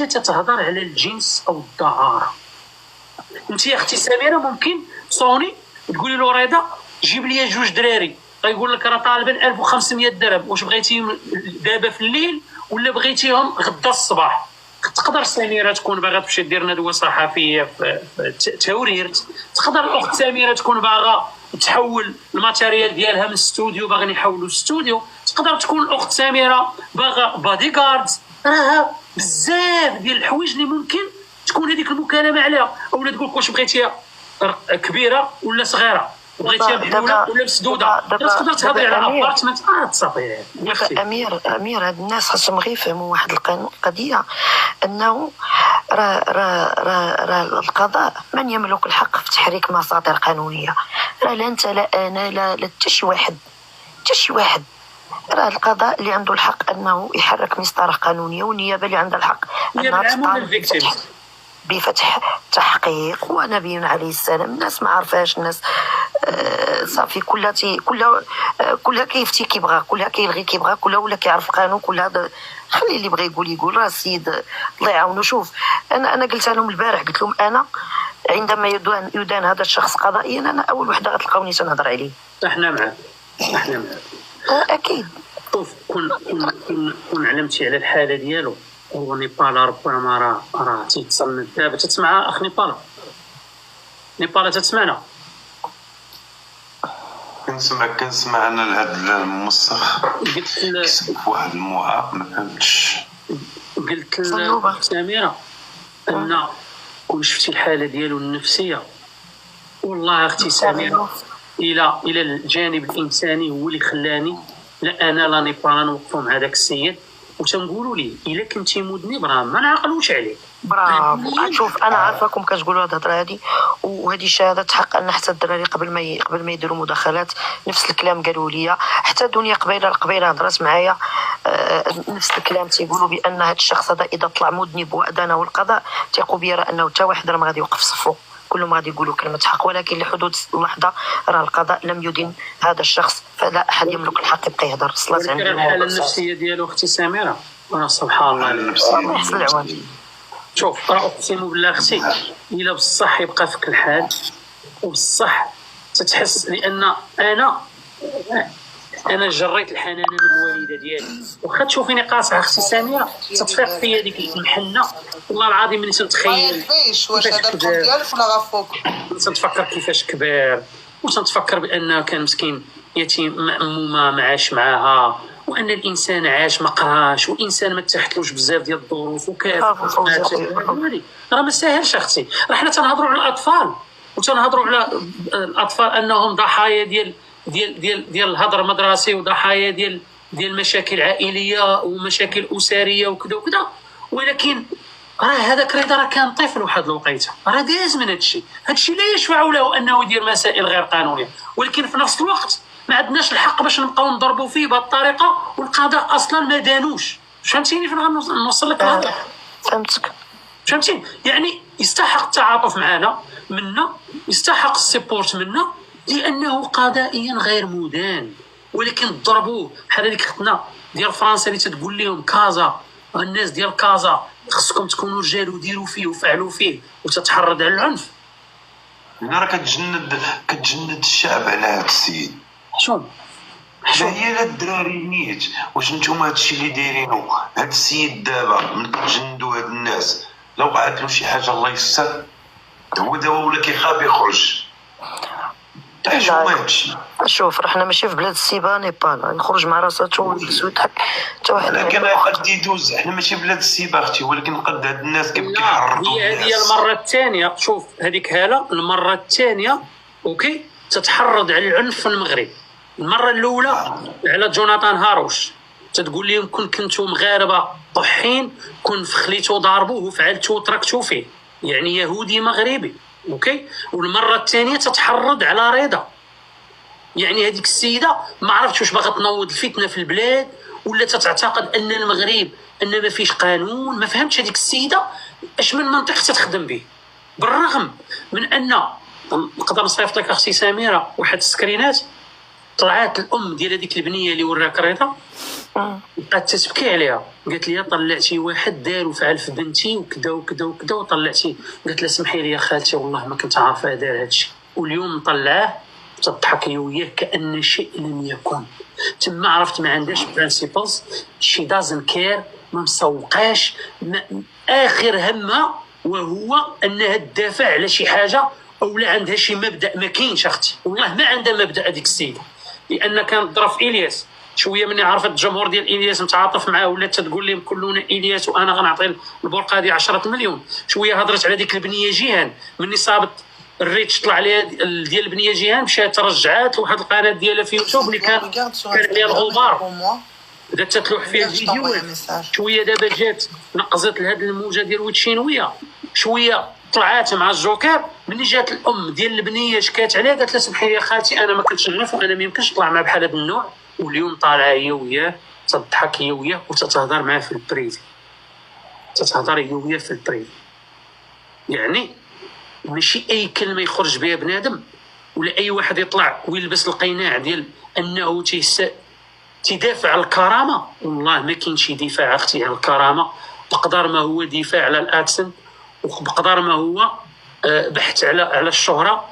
تتهضر على الجنس او الدعاره. انت يا اختي سميره ممكن تصوني تقولي له رضا جيب لي 2 دراري، غيقول لك راه طالبا 1500 درهم، واش بغيتيهم دابا في الليل ولا بغيتيهم غدا الصباح؟ تقدر سميره تكون باغا تمشي دير ندوه صحفيه في توريرت، تقدر الاخت سميره تكون باغا تحول الماتيريال ديالها من ستوديو باغا يحولوا ستوديو، تقدر تكون الاخت سميره باغا بادي جاردز. راه بزاف ديال الحوايج اللي ممكن تكون هذيك المكالمه عليها، اولا تقول لك واش بغيتيها كبيره ولا صغيره، بغيتيها محلوله ولا مسدوده، تقدر تهضري على ابارتمنت تصافي. امير هاد الناس خاصهم غير يفهموا واحد القضيه، انه راه القضاء من يملك الحق في تحريك مصادر قانونيه. راه لا انت لا انا لا حتى شي واحد. راه القضاء اللي عنده الحق انه يحرك مسطره قانونيه، والنيابه اللي عندها الحق انها بفتح تحقيق. ونبينا عليه السلام الناس ما عرفاش، الناس صافي كلها كيفتي كيبغى، كلها كيلغي كيبغى، كلها ولا كيعرف القانون، كلها خلي اللي بغى يقول. راه السيد الله يعاونو. شوف انا قلت لهم البارح، قلت لهم انا عندما يدان هذا الشخص قضائيا انا اول وحده غتلقاوني تنهضر عليه. احنا معاه اكيد. شوف كون علمتي على الحاله ديالو ونيبال ربما راه تيتصل دابا. تسمع اخ نيبال تسمعنا؟ كنسمع انا لهذا الموسخ كيسب واحد الموعى ما فهمتش. قلت سميره ان كون شفتي الحاله ديالو النفسيه، والله اختي سميره الى الجانب الانساني هو اللي خلاني لا انا لا نيبال نوقفوا مع هذاك السيد وتنقولوا لي الا كنتي مذنب راه ما نعقلوش عليك. برافو. شوف انا عارفاكم كتقولوا هاد الهضره هادي، وهذه شهاده حق ان حتى الدراري قبل ما يديروا مداخلات نفس الكلام قالوا لي، حتى دنيا قبيله هضرت معايا نفس الكلام، تيقولوا بان هذا الشخص هذا اذا طلع مذنب وادانه القضاء تيقوا بيرى انه حتى واحد راه ما غادي يوقف صفو، كلهم غادي يقولوا كلمه حق. ولكن لحدوث اللحظه راه القضاء لم يدن هذا الشخص، فلا احد يملك الحق يبقى يهضر. صلات عند الحاله النفسيه ديالو اختي سميره سبحان الله الله يحسن العوان. شوف راه اقسم بالله اختي الا بصح يبقى فيك الحال وبصح تتحس، لان انا جريت الحنانه من الوالده ديالي، واخا تشوفيني قاصحه اختي سميره تتفيق فيا ديك المحنه. والله العظيم ملي تنتخيل واش هذا الكون ديالك ولا غافوك، تنتفكر كيفاش كبر، وتنتفكر بانه كان مسكين يتيم مأمومه ما عاش معاها، وان الانسان عاش ما قراش، والانسان ما تحتلوش بزاف ديال الظروف وكافح. راه ما ساهلش اختي. راه حنا تنهضروا على الاطفال وتنهضروا على الاطفال انهم ضحايا ديال الهدر المدرسي، وضحايا ديال مشاكل عائليه ومشاكل اسريه وكذا وكذا، ولكن راه هذاك راه كان طفل واحد الوقيته، راه داز من هادشي لا يشفع له انه يدير مسائل غير قانونيه، ولكن في نفس الوقت ما عندناش الحق باش نبقاو نضربوا فيه بهذه الطريقه، والقضاء اصلا ما دانوش. فهمتيني فين غنوصل لك هذا؟ فهمتك. فهمتي يعني يستحق التعاطف معنا منا، يستحق السيبورت منا، لانه قضائيا غير مدان. ولكن ضربوه بحال هذيك اختنا ديال فرنسا اللي تتقول لهم كازا، الناس ديال كازا خصكم تكونوا رجال وديروا فيه وفعلوا فيه، وتتحرض على العنف. هنا راه كتجند الشعب على هذا السيد. شوف هي لا الدراري نيت، واش نتوما هادشي اللي دايرينو هاد السيد دابا من كتجندوا هاد الناس لو وقعت له شي حاجه الله يستر، هو دابا ولا كيخاف يخرج. شوف حنا ماشي في بلاد السيبا نيبال، نخرج مع راساتو ونجلس ويضحك حتى واحد. لكن قد يدوز، حنا ماشي بلاد السيبا اختي، ولكن قد هاد الناس كيحرضوا. هي المره الثانيه. شوف هذيك هاله المره الثانيه اوكي تتحرض على العنف في المغرب. المره الاولى على جوناثان هاروش تتقول لهم كنتو مغاربه طحين، كون فخليتو ضاربوه وفعلتو وتركتو فيه، يعني يهودي مغربي اوكي. والمره الثانيه تتحرض على رضا، يعني هذيك السيده ما عرفتش واش باغا تنوض الفتنه في البلاد ولا تتعتقد ان المغرب ان ما فيش قانون. ما فهمتش هذيك السيده اش من منطق تتخدم به، بالرغم من ان نقدر نصيفط لك اختي سميره واحد السكرينات طلعت الام ديال هذيك البنيه اللي وراك رضا، بقات تتبكي عليها، قالت لي طلعتي واحد دار وفعل في بنتي وكذا وكذا وكذا وطلعتي. قالت لها سمحي لي يا خالتي والله ما كنت عارفه دار هادشي، واليوم نطلعاه تضحك هي وياه كأن شيء لم يكن. تما عرفت ما عندهاش برانسيبلز، شي دازن كير، ما مسوقاش، اخر همها وهو انها تدافع على شي حاجه او لا عندها شي مبدا. ما كاينش اختي والله ما عندها مبدا هذيك السيده، لان كانت ضرب في الياس شويه مني عرفت الجمهور ديال الياس متعاطف معاه، ولا تقول لهم كلنا الياس وانا غنعطي البرقه هذه 10 مليون. شويه هضرت على ديك البنيه جيهان مني صابت الريتش طلع عليها ديال البنيه جيهان، مشات رجعات لواحد القناه ديالها في يوتيوب اللي كان عليها الغبار، بدات تتلوح فيها الفيديوهات. شويه دابا جات نقزت لهاد الموجه ديال ويتشينويه، شويه طلعات مع الجوكر. مني جات الام ديال البنيه شكات عليها قالت لها سمحي لي يا خالتي انا ما كنتش نعرف وانا ما يمكنش نطلع مع بحال هذا النوع. واليوم طالعه هي وياه تضحك هي وياه وتتهضر معاه في البريفي، تتهضر هي وياه في البريفي. يعني ماشي اي كلمه يخرج بها بنادم ولا اي واحد يطلع ويلبس القناع ديال انه تدافع على الكرامه. والله ما كاين شي دفاع اختي على الكرامه بقدر ما هو دفاع على الاكسنت، وبقدر ما هو بحث على الشهره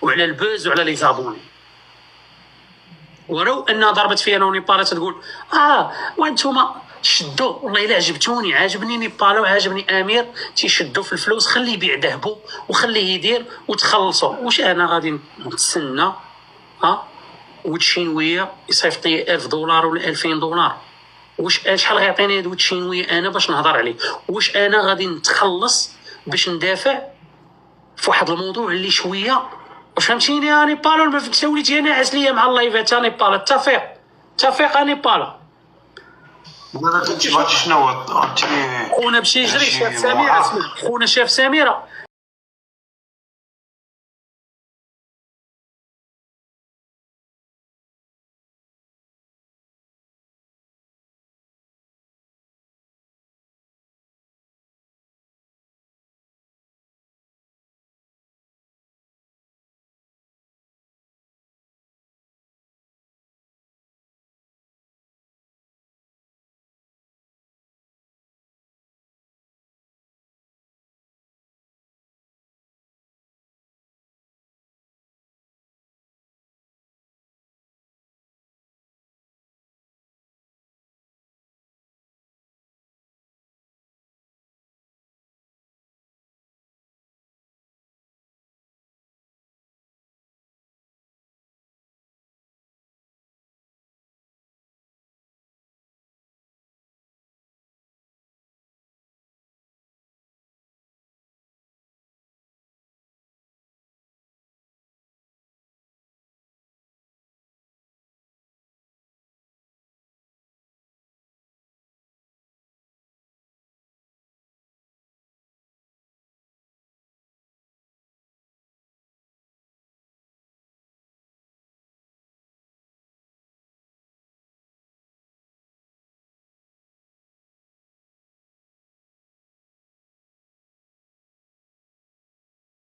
وعلى البوز وعلى لي زابوني. ولو انها ضربت فيا انا ونيبال تقول وانتوما شدوا والله الا عجبتوني، عاجبني نيبال وعاجبني امير تيشدوا في الفلوس، خليه يبيع ذهبه وخليه يدير وتخلصوا. واش انا غادي نتسنى وتشينويه يصيفط لي $1000 ولا $2000؟ واش شحال غيعطيني هاد وتشينويه انا باش نهضر عليه؟ واش انا غادي نتخلص باش ندافع في واحد الموضوع اللي شويه واش فهمتيني يا نيبال؟ ما فيك وليتي انا عاس ليا مع اللايفات يا نيبال. اتفق نيبال. شنو خونا باش يجري شاف سميره، خونا شاف سميره